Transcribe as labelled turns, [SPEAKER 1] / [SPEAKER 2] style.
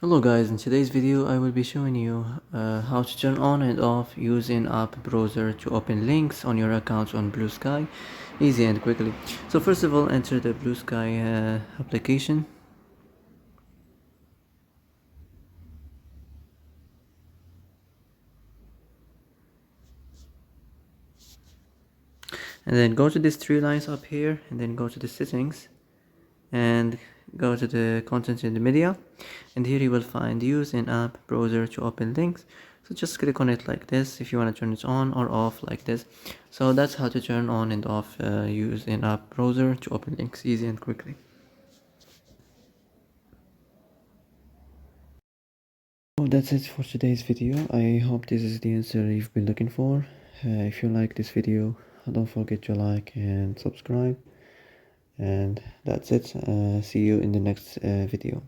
[SPEAKER 1] Hello guys, in today's video I will be showing you how to turn on and off using app browser to open links on your accounts on Bluesky easy and quickly. So first of all, enter the Bluesky application. And then go to these three lines up here and then go to the settings and go to the content in the media, and here you will find use in app browser to open links. So just click on it like this if you want to turn it on or off like this. So that's how to turn on and off use in app browser to open links easy and quickly. So that's it for today's video. I hope this is the answer you've been looking for. If you like this video, don't forget to like and subscribe. And that's it. See you in the next video.